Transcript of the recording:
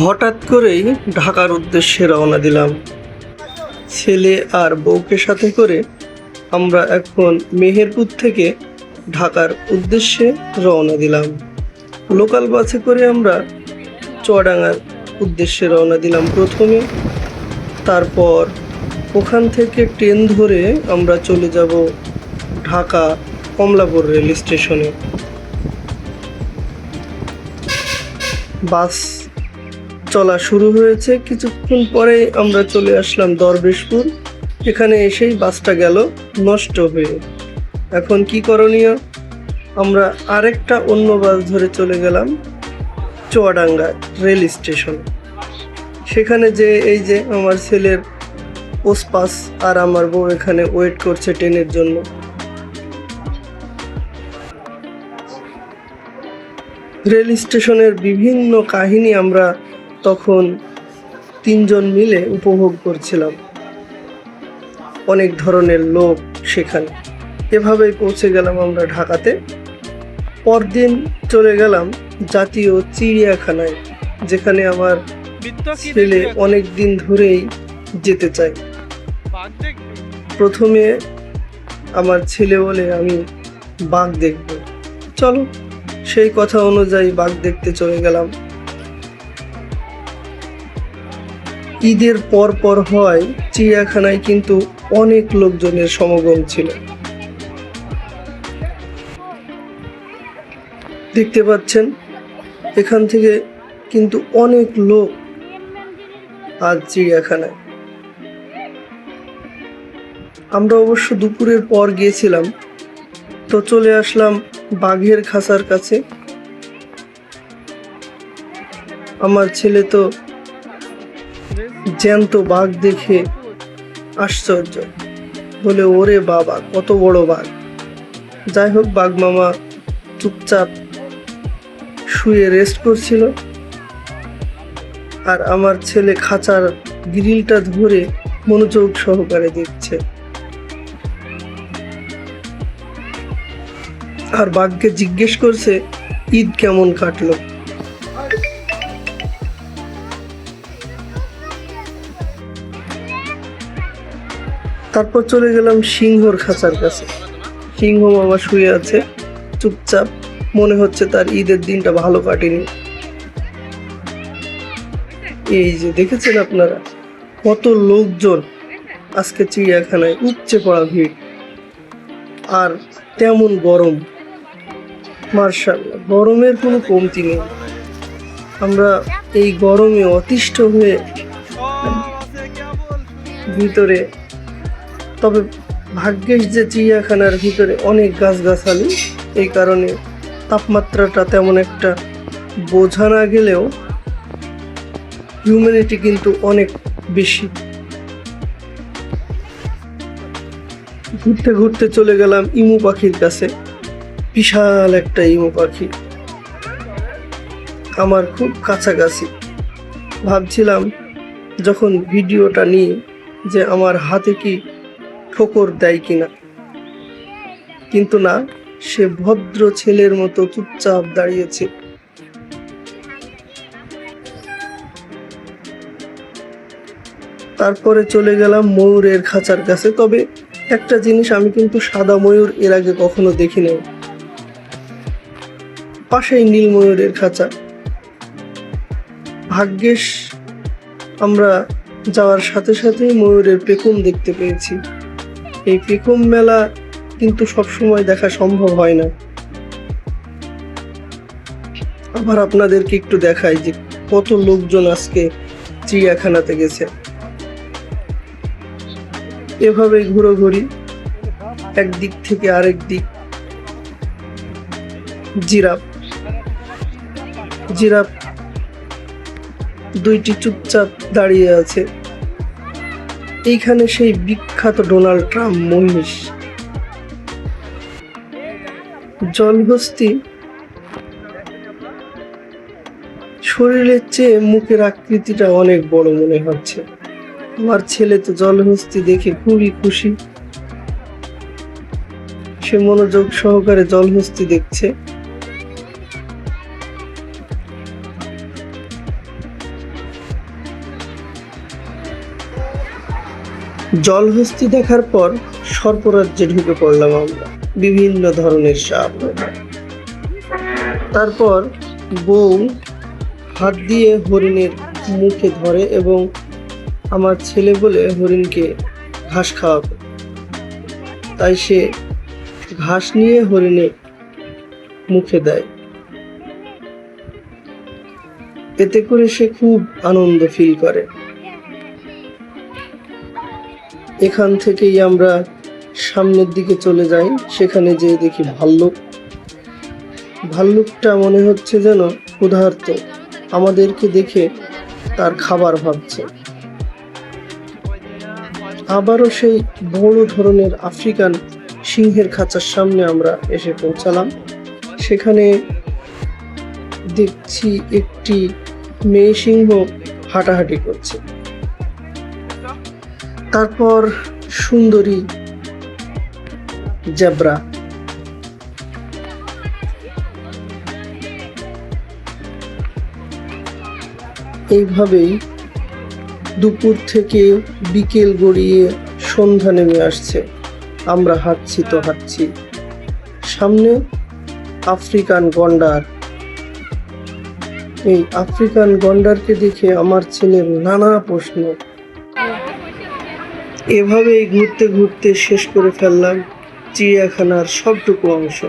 হঠাৎ করেই ঢাকার উদ্দেশ্যে রওনা দিলাম। ছেলে আর বউকে সাথে করে আমরা এখন মেহেরপুর থেকে ঢাকার উদ্দেশ্যে রওনা দিলাম। লোকাল বাসে করে আমরা চুয়াডাঙ্গার উদ্দেশ্যে রওনা দিলাম প্রথমে, তারপর ওখান থেকে ট্রেন ধরে আমরা চলে যাব ঢাকা কমলাপুর রেল স্টেশনে। বাস চলা শুরু হয়েছে, কিছুক্ষণ পরে আমরা চলে আসলাম দরবেশপুর। এখানে এসেই বাসটা গেল নষ্ট হয়ে। এখন কি করণীয়? আমরা আরেকটা অন্য বাস ধরে চলে গেলাম চুয়াডাঙ্গা রেল স্টেশন। সেখানে যে এই যে আমার ছেলের ওসপাস আর আমার বউ এখানে ওয়েট করছে ট্রেনের জন্য। রেল স্টেশনের বিভিন্ন কাহিনী আমরা তখন তিনজন মিলে উপভোগ করছিলাম। অনেক ধরনের লোক সেখানে। এভাবেই পৌঁছে গেলাম আমরা ঢাকাতে। পরদিন চলে গেলাম জাতীয় চিড়িয়াখানায়, যেখানে আমার ছেলে অনেক দিন ধরেই যেতে চায়। প্রথমে আমার ছেলে বলে আমি বাঘ দেখব, চলো। সেই কথা অনুযায়ী বাঘ দেখতে চলে গেলাম। ঈদের পর হয় চিড়িয়াখানায় কিন্তু অনেক লোকজনের সমাগম ছিল। দেখতে পাচ্ছেন এখান থেকে কিন্তু অনেক লোক আজ চিড়িয়াখানায়। আমরা অবশ্য দুপুরের পর গিয়েছিলাম, তো চলে আসলাম বাঘের খাঁচার কাছে। আমার ছেলে তো জ্যান্ত বাঘ দেখে আশ্চর্য, বলে ওরে বাবা কত বড় বাঘ। যাই হোক, বাঘ মামা চুপচাপ শুয়ে রেস্ট করছিল, আর আমার ছেলে খাঁচার গ্রিলটা ধরে মনোযোগ সহকারে দেখছে। আর বাঘকে জিজ্ঞেস করছে ঈদ কেমন কাটলো। তারপর চলে গেলাম সিংহর খাঁচার কাছে। সিংহ মামা শুয়ে আছে চুপচাপ, মনে হচ্ছে তার ঈদের দিনটা ভালো কাটেনি। এই যে দেখেছেন আপনারা কত লোকজন আজকে চিড়িয়াখানায়, উপচে পড়া ভিড়, আর তেমন গরম। মার্শাল্লাহ, গরমের কোনো কমতি নেই। আমরা এই গরমে অতিষ্ঠ হয়ে ভিতরে, তবে ভাগ্যের যে চিড়িয়াখানার ভিতরে অনেক গাছগাছালি, এই কারণে তাপমাত্রাটা তেমন একটা বোঝা না গেলেও হিউম্যানিটি কিন্তু অনেক বেশি। ঘুরতে ঘুরতে চলে গেলাম ইমু পাখির কাছে। বিশাল একটা ইমু পাখি আমার খুব কাছাকাছি। ভাবছিলাম যখন ভিডিওটা নিই যে আমার হাতে কি ঠোকর দেয় কিনা, কিন্তু না, সে ভদ্র ছেলের মতো চুপচাপ দাঁড়িয়েছে। তারপরে চলে গেলাম ময়ূরের খাঁচার কাছে। তবে একটা জিনিস, আমি কিন্তু সাদা ময়ূর এর আগে কখনো দেখি নাই। পাশেই নীল ময়ূরের খাঁচা। ভাগ্যেশ আমরা যাওয়ার সাথে সাথেই ময়ূরের পেখম দেখতে পেয়েছি। এই পেখম মেলা কিন্তু সবসময় দেখা সম্ভব হয় না। আবার আপনাদেরকে একটু দেখাই যে কত লোকজন আজকে চিড়িয়াখানাতে গেছে। এভাবে ঘুরোঘুরি একদিক থেকে আরেক দিক। জিরাফ দুইটি চুপচাপ দাঁড়িয়ে আছে। এইখানে সেই বিখ্যাত ডোনাল্ড ট্রাম্প মহিষ। জলহস্তী শরীরের চেয়ে মুখের আকৃতিটা অনেক বড় মনে হচ্ছে। আমার ছেলে তো জলহস্তী দেখে খুবই খুশি। সে মনোযোগ সহকারে জলহস্তী দেখছে। জলহস্তী দেখার পর সর্পরাজ্যে ঢুকে পড়লাম আমরা, বিভিন্ন ধরনের সাপ। তারপর বউ হাত দিয়ে হরিণের মুখে ধরে এবং আমার ছেলে বলে হরিণকে ঘাস খাওয়াবে, তাই সে ঘাস নিয়ে হরিণের মুখে দেয়। এতে করে সে খুব আনন্দ ফিল করে। এখান থেকেই আমরা সামনের দিকে চলে যাই। সেখানে যেয়ে দেখি ভাল্লুক। ভাল্লুকটা মনে হচ্ছে যেন ক্ষুধার্ত, আমাদেরকে দেখে তার খাবার ভাবছে। আবারও সেই বড় ধরনের আফ্রিকান সিংহের খাঁচার সামনে আমরা এসে পৌঁছালাম। সেখানে দেখছি একটি মেয়ে সিংহ হাঁটাহাঁটি করছে। তারপর সুন্দরী জেব্রা। এইভাবেই দুপুর থেকে বিকেল গড়িয়ে সন্ধ্যা নেমে আসছে। আমরা হাঁটছি তো হাঁটছি, সামনে আফ্রিকান গন্ডার। এই আফ্রিকান গন্ডারকে দেখে আমার ছেলের নানা প্রশ্ন। এভাবেই ঘুরতে ঘুরতে শেষ করে ফেললাম চিড়িয়াখানার সবটুকু অংশ।